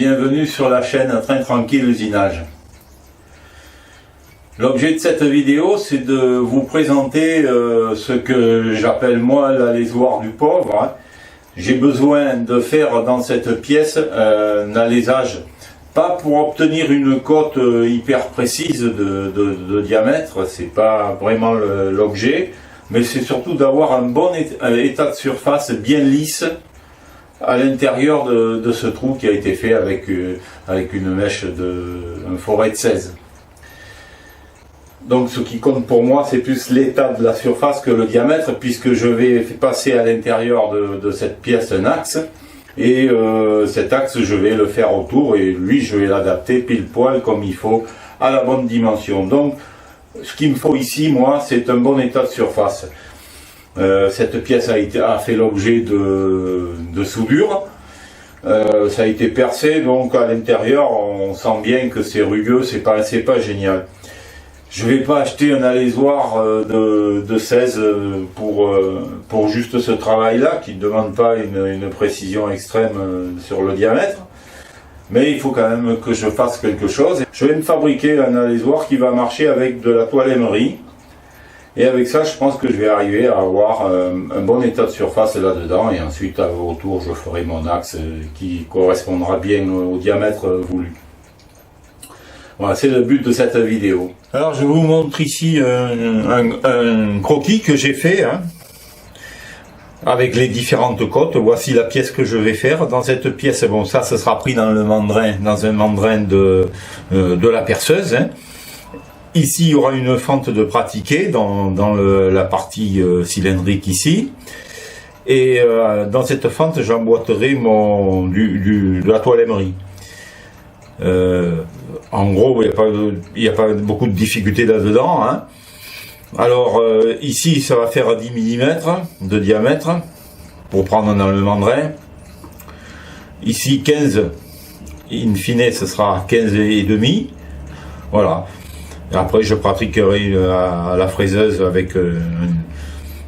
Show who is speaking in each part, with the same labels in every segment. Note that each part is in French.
Speaker 1: bienvenue sur la chaîne Train Tranquille Usinage. L'objet de cette vidéo, c'est de vous présenter ce que j'appelle moi l'alésoir du pauvre. J'ai besoin de faire dans cette pièce un alésage, pas pour obtenir une cote hyper précise de diamètre, c'est pas vraiment l'objet, mais c'est surtout d'avoir un bon état de surface bien lisse à l'intérieur de ce trou qui a été fait avec une mèche un forêt de 16. Donc ce qui compte pour moi, c'est plus l'état de la surface que le diamètre, puisque je vais passer à l'intérieur de cette pièce un axe, et cet axe je vais le faire autour, et lui je vais l'adapter pile poil comme il faut à la bonne dimension. Donc ce qu'il me faut ici, moi, c'est un bon état de surface. Cette pièce a fait l'objet de soudure, ça a été percé, donc à l'intérieur on sent bien que c'est rugueux, c'est pas génial. Je vais pas acheter un alésoir de 16 pour juste ce travail-là, qui ne demande pas une précision extrême sur le diamètre. Mais il faut quand même que je fasse quelque chose. Je vais me fabriquer un alésoir qui va marcher avec de la toile émery. Et avec ça, je pense que je vais arriver à avoir un bon état de surface là-dedans. Et ensuite, autour, je ferai mon axe qui correspondra bien au diamètre voulu. Voilà, c'est le but de cette vidéo. Alors, je vous montre ici un croquis que j'ai fait, avec les différentes cotes. Voici la pièce que je vais faire. Dans cette pièce, bon, ça sera pris dans un mandrin de la perceuse. Ici, il y aura une fente de pratiqué dans la partie cylindrique ici. Et dans cette fente, j'emboîterai de la toile émery. En gros, il n'y a pas beaucoup de difficultés là-dedans. Alors, ici, ça va faire 10 mm de diamètre, pour prendre dans le mandrin. Ici, 15, in fine, ce sera 15 et demi. Voilà. Et après, je pratiquerai à la fraiseuse avec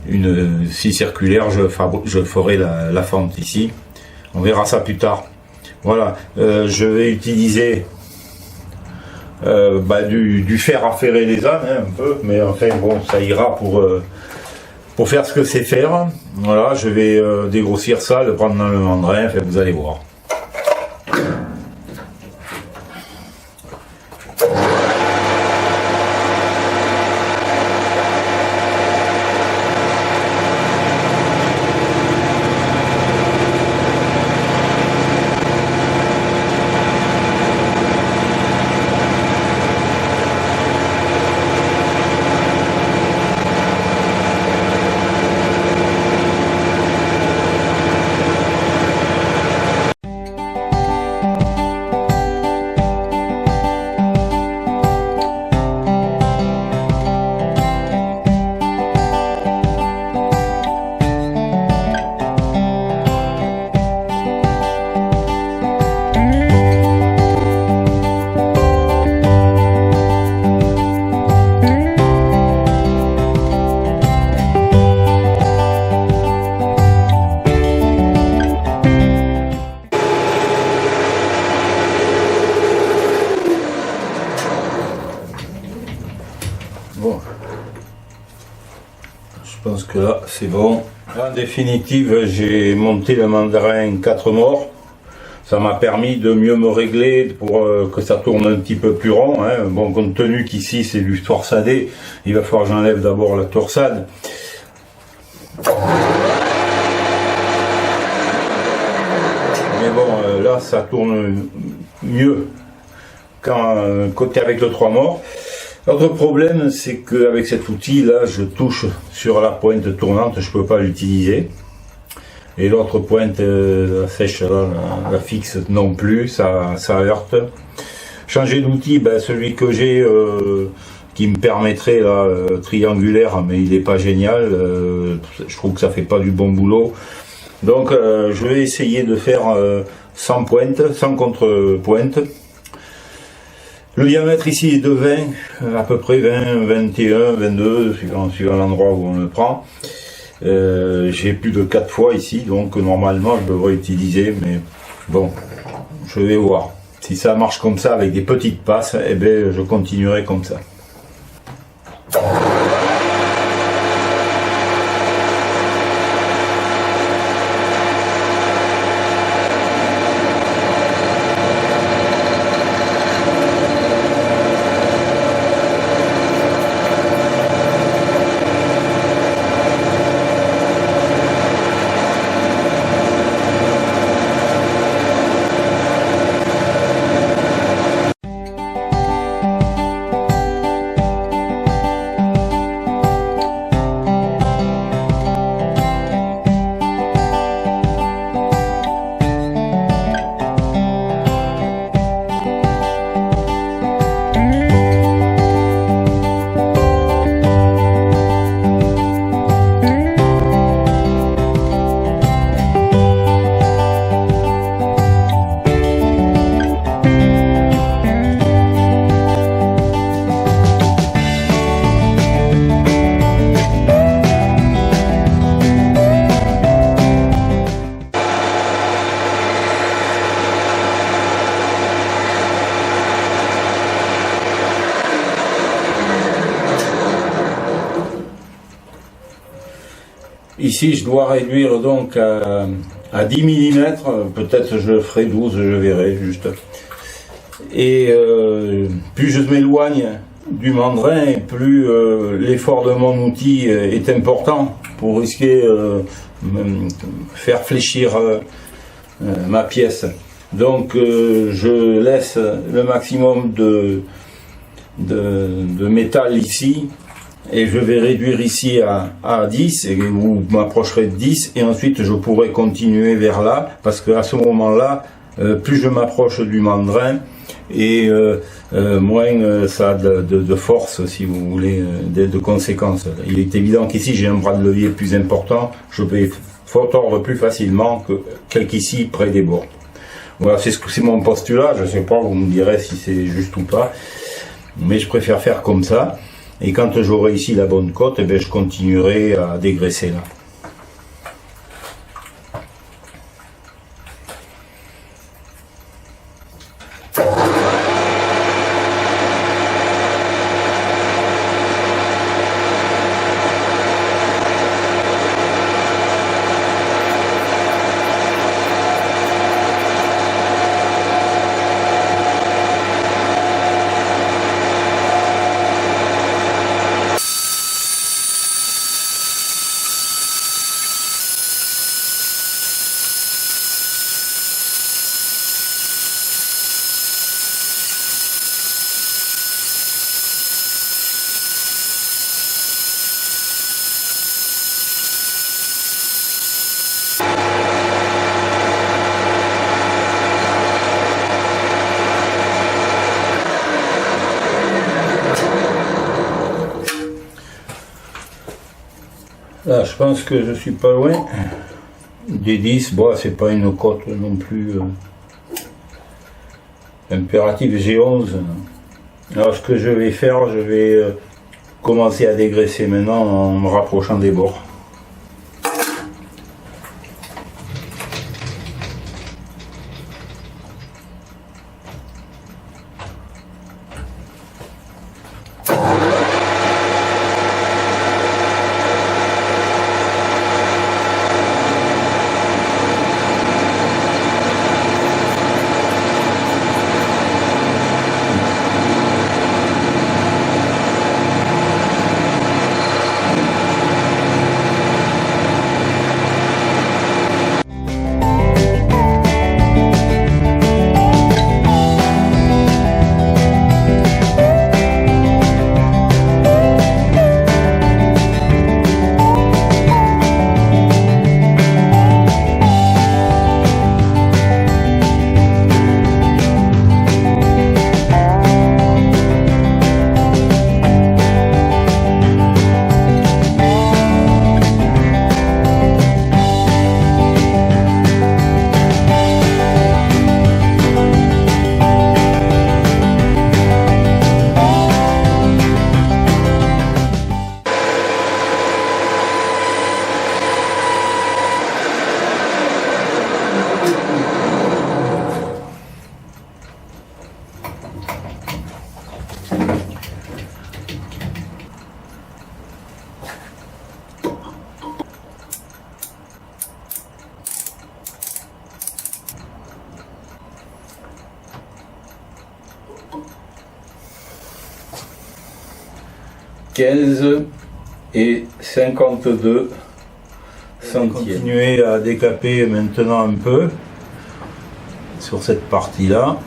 Speaker 1: une scie circulaire, je ferai la fente ici. On verra ça plus tard. Voilà, je vais utiliser du fer à ferrer les ânes, un peu, mais enfin bon, ça ira pour faire ce que c'est faire. Voilà, je vais dégrossir ça, le prendre dans le mandrin, enfin, vous allez voir. Bon, je pense que là c'est bon. En définitive, j'ai monté le mandrin 4 morts. Ça m'a permis de mieux me régler pour que ça tourne un petit peu plus rond. Bon, compte tenu qu'ici c'est du torsadé, il va falloir que j'enlève d'abord la torsade. Mais bon, là ça tourne mieux quand côté avec le 3 morts. L'autre problème, c'est qu'avec cet outil là, je touche sur la pointe tournante, je peux pas l'utiliser. Et l'autre pointe, la sèche, là, la fixe non plus, ça heurte. Changer d'outil, celui que j'ai, qui me permettrait là, triangulaire, mais il n'est pas génial. Je trouve que ça fait pas du bon boulot. Donc je vais essayer de faire sans pointe, sans contre-pointe. Le diamètre ici est de 20, à peu près 20, 21, 22, suivant l'endroit où on le prend. J'ai plus de 4 fois ici, donc normalement je devrais utiliser, mais bon, je vais voir. Si ça marche comme ça avec des petites passes, eh bien, je continuerai comme ça. Ici, je dois réduire donc à 10 mm, peut-être je ferai 12, je verrai juste. Et plus je m'éloigne du mandrin, plus l'effort de mon outil est important pour risquer faire fléchir ma pièce. Donc je laisse le maximum de métal ici. Et je vais réduire ici à 10, et vous m'approcherez de 10, et ensuite je pourrai continuer vers là, parce qu'à ce moment-là, plus je m'approche du mandrin, et moins ça a de force, si vous voulez, de conséquences. Il est évident qu'ici j'ai un bras de levier plus important, je vais tordre plus facilement qu'ici près des bords. Voilà, c'est mon postulat, je ne sais pas, vous me direz si c'est juste ou pas, mais je préfère faire comme ça. Et quand j'aurai ici la bonne cote, eh bien, je continuerai à dégraisser là. Là, je pense que je suis pas loin des 10. Bon, c'est pas une cote non plus impérative. J'ai 11. Alors, ce que je vais faire, je vais commencer à dégraisser maintenant en me rapprochant des bords. 15 et 52 centièmes.
Speaker 2: Continuer à décaper maintenant un peu sur cette partie-là.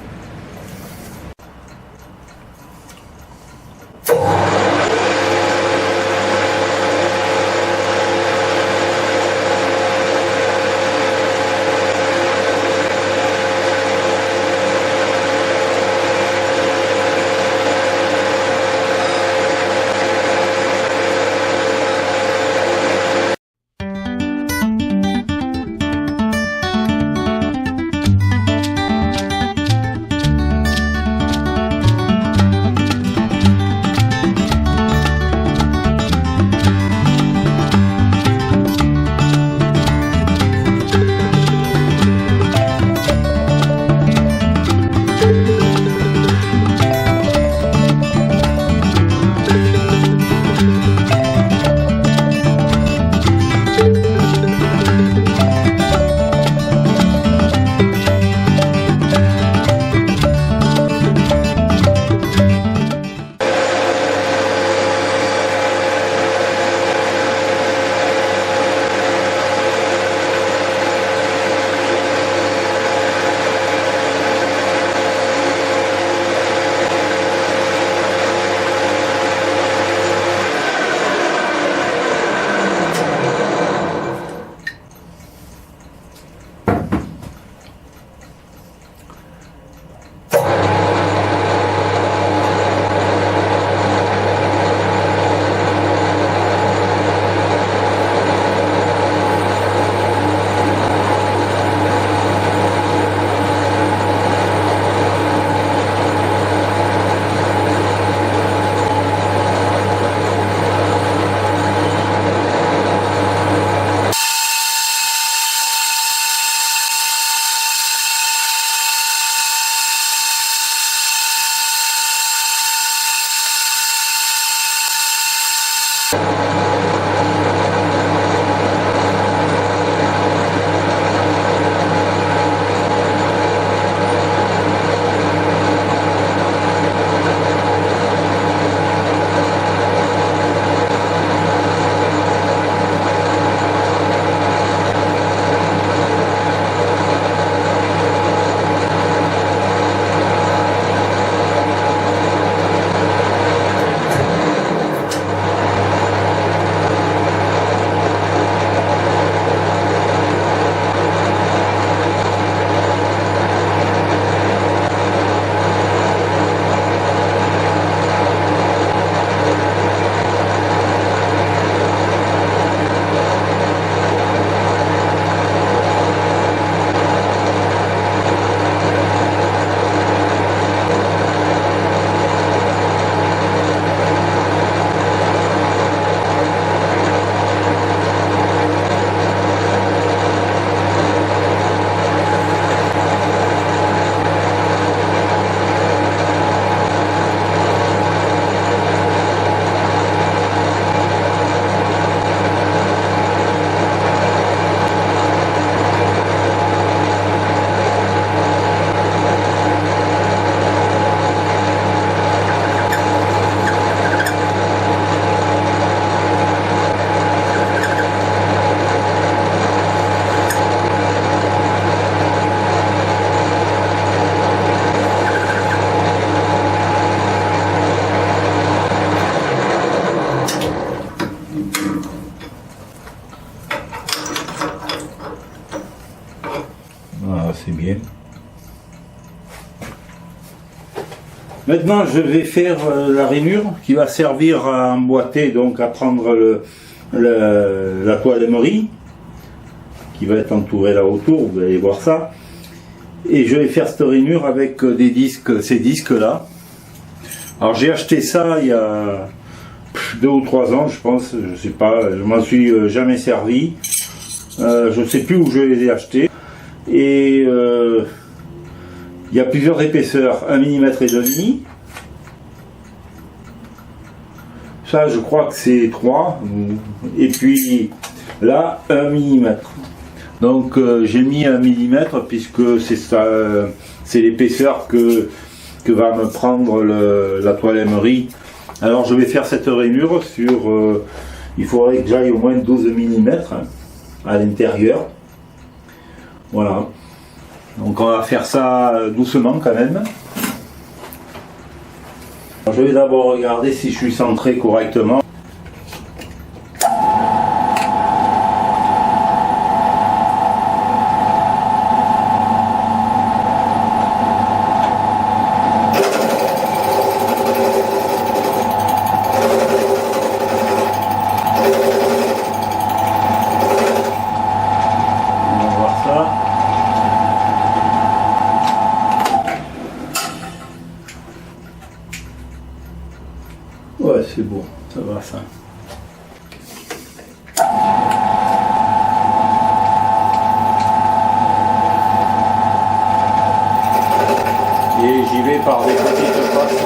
Speaker 2: c'est bien. Maintenant, je vais faire la rainure qui va servir à emboîter, donc à prendre la toile émerie qui va être entourée là autour, vous allez voir ça. Et je vais faire cette rainure avec des disques, ces disques là. Alors j'ai acheté ça il y a 2 ou 3 ans, je pense, je sais pas, je m'en suis jamais servi. Je sais plus où je les ai achetés. Et il y a plusieurs épaisseurs, 1 mm et demi. Ça, je crois que c'est 3. Et puis là, 1 mm. Donc j'ai mis 1 mm puisque c'est ça, c'est l'épaisseur que que va me prendre la toile émerie. Alors je vais faire cette rainure sur, il faudrait que j'aille au moins 12 mm à l'intérieur. Voilà. Donc on va faire ça doucement quand même. Je vais d'abord regarder si je suis centré correctement. Ouais, c'est bon, ça va ça. Et j'y vais par des petites passes.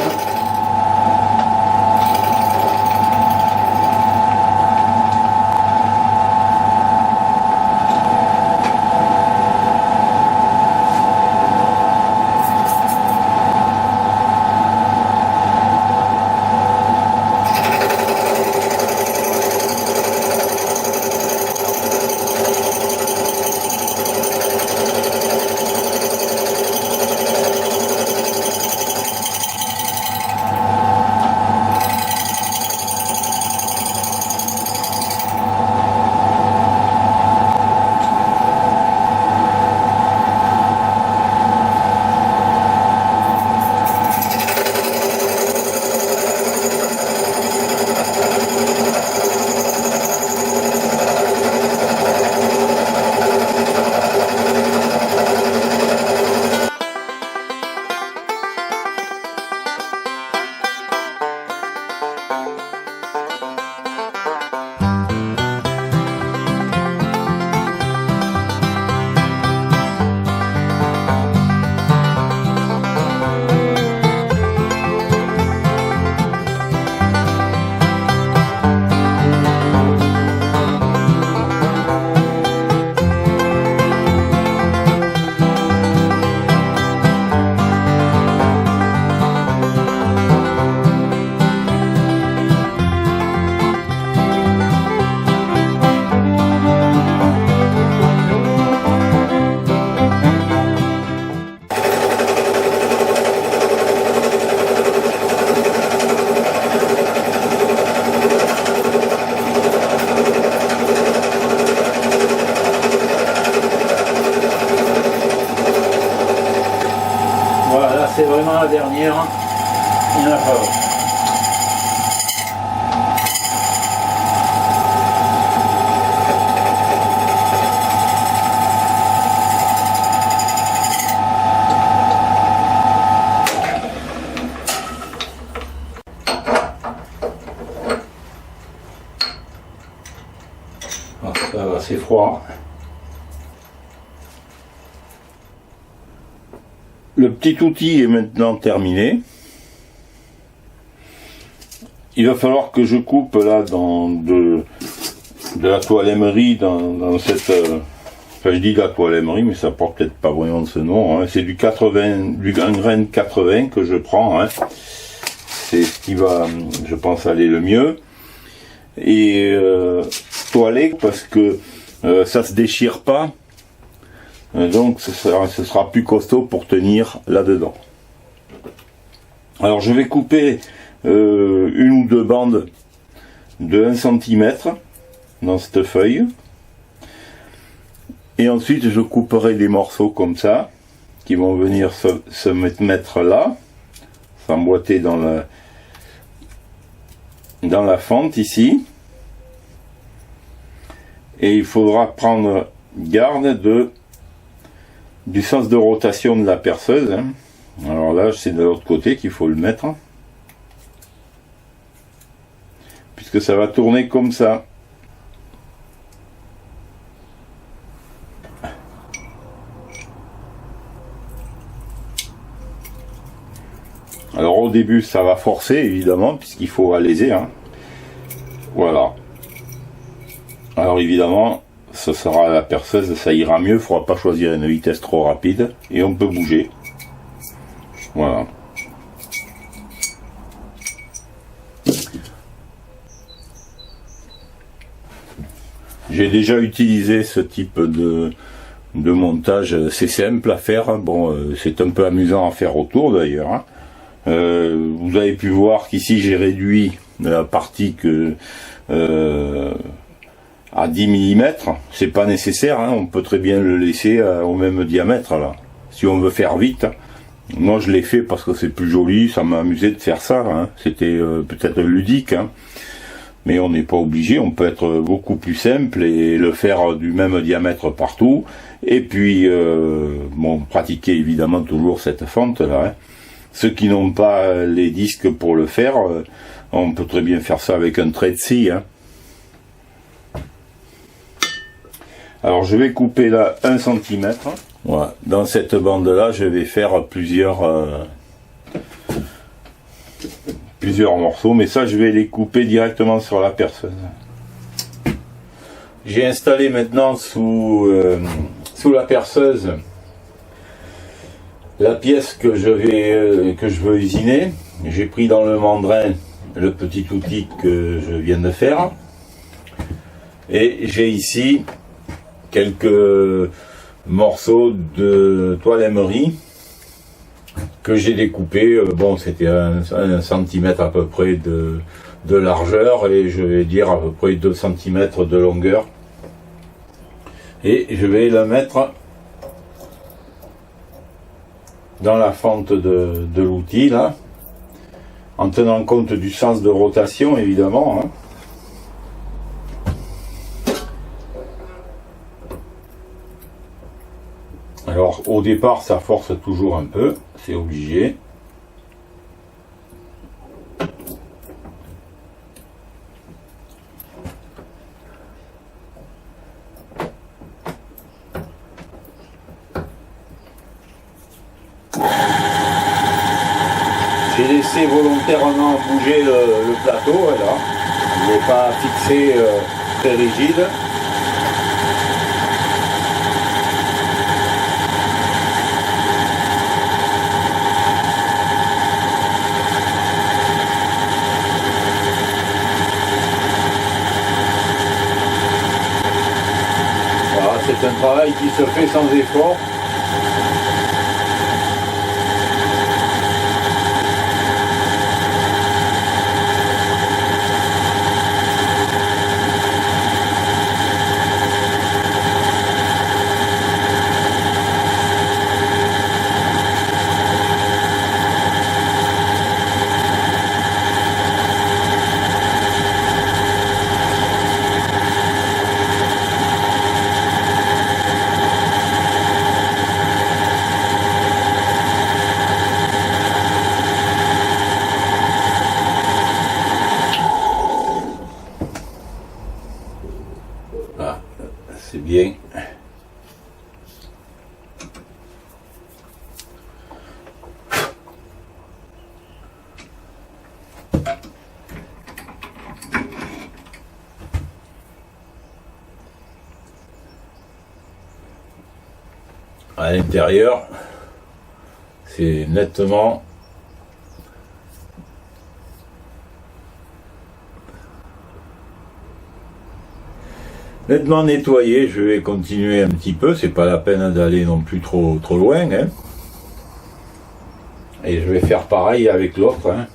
Speaker 2: C'est vraiment la dernière, il n'y en a pas d'autre. Ça va, c'est froid. Le petit outil est maintenant terminé. Il va falloir que je coupe là de la toile émerie dans cette... enfin je dis la toile émerie, mais ça porte peut-être pas vraiment de ce nom. Hein. C'est du 80, du grain 80 que je prends. Hein. C'est ce qui va, je pense, aller le mieux. Et toiler parce que ça se déchire pas. Donc ce sera plus costaud pour tenir là-dedans. Alors je vais couper une ou deux bandes de 1 cm dans cette feuille. Et ensuite je couperai des morceaux comme ça, qui vont venir se mettre là, s'emboîter dans la fente ici. Et il faudra prendre garde du sens de rotation de la perceuse. Hein. Alors là, c'est de l'autre côté qu'il faut le mettre. Puisque ça va tourner comme ça. Alors au début, ça va forcer, évidemment, puisqu'il faut alaiser. Hein. Voilà. Alors évidemment, ce sera la perceuse, ça ira mieux, il ne faudra pas choisir une vitesse trop rapide et on peut bouger. Voilà.
Speaker 1: J'ai déjà utilisé ce type de montage, c'est simple à faire, bon c'est un peu amusant à faire autour d'ailleurs, hein. Vous avez pu voir qu'ici j'ai réduit la partie à 10 mm, c'est pas nécessaire, hein. On peut très bien le laisser au même diamètre là, si on veut faire vite. Moi je l'ai fait parce que c'est plus joli, ça m'a amusé de faire ça, hein. C'était peut-être ludique, hein. Mais on n'est pas obligé, on peut être beaucoup plus simple et le faire du même diamètre partout. Et puis, bon, pratiquer évidemment toujours cette fente là, hein. Ceux qui n'ont pas les disques pour le faire, on peut très bien faire ça avec un trait de scie, hein. Alors je vais couper là 1 cm. Voilà. Dans cette bande là, je vais faire plusieurs morceaux, mais ça je vais les couper directement sur la perceuse. J'ai installé maintenant sous la perceuse la pièce que je veux usiner. J'ai pris dans le mandrin le petit outil que je viens de faire, et j'ai ici quelques morceaux de toile émerie que j'ai découpé. Bon, c'était 1 centimètre à peu près de largeur, et je vais dire à peu près 2 cm de longueur, et je vais le mettre dans la fente de l'outil là, en tenant compte du sens de rotation évidemment, hein. Alors au départ ça force toujours un peu, c'est obligé. J'ai laissé volontairement bouger le plateau, là. Il n'est pas fixé très rigide. Voilà, c'est un travail qui se fait sans effort. C'est bien. À l'intérieur, c'est nettement nettoyé. Je vais continuer un petit peu, c'est pas la peine d'aller non plus trop loin, hein. Et je vais faire pareil avec l'autre, hein.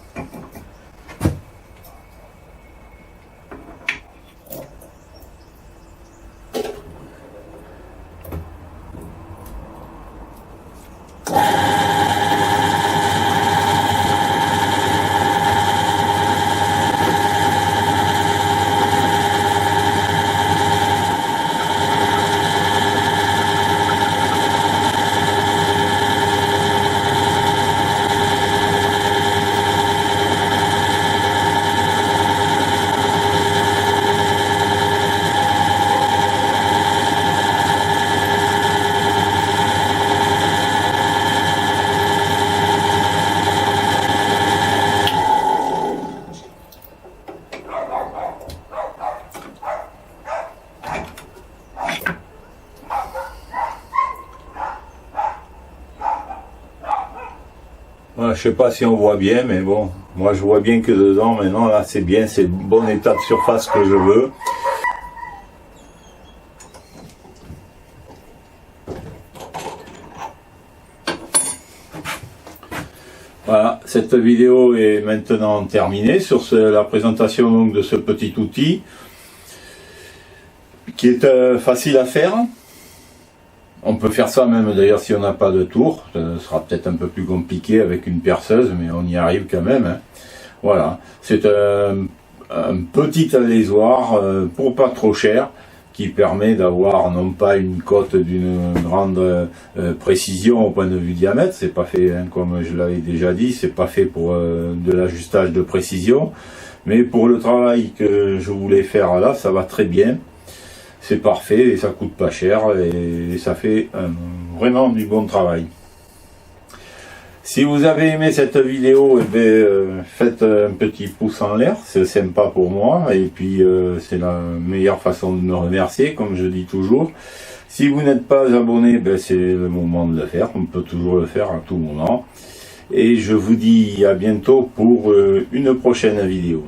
Speaker 1: Voilà, je sais pas si on voit bien, mais bon, moi je vois bien que dedans maintenant, là c'est bien, c'est le bon état de surface que je veux.
Speaker 2: cette vidéo est maintenant terminée sur la présentation donc, de ce petit outil qui est facile à faire. On peut faire ça même d'ailleurs si on n'a pas de tour. Ça sera peut-être un peu plus compliqué avec une perceuse, mais on y arrive quand même. Hein. Voilà, c'est un petit allésoir pour pas trop cher, qui permet d'avoir non pas une cote d'une grande précision au point de vue diamètre, c'est pas fait, hein, comme je l'avais déjà dit, c'est pas fait pour de l'ajustage de précision, mais pour le travail que je voulais faire là, ça va très bien, c'est parfait et ça coûte pas cher et ça fait vraiment du bon travail. Si vous avez aimé cette vidéo, eh bien, faites un petit pouce en l'air, c'est sympa pour moi, et puis c'est la meilleure façon de me remercier, comme je dis toujours. Si vous n'êtes pas abonné, ben, c'est le moment de le faire, on peut toujours le faire à tout moment. Et je vous dis à bientôt pour une prochaine vidéo.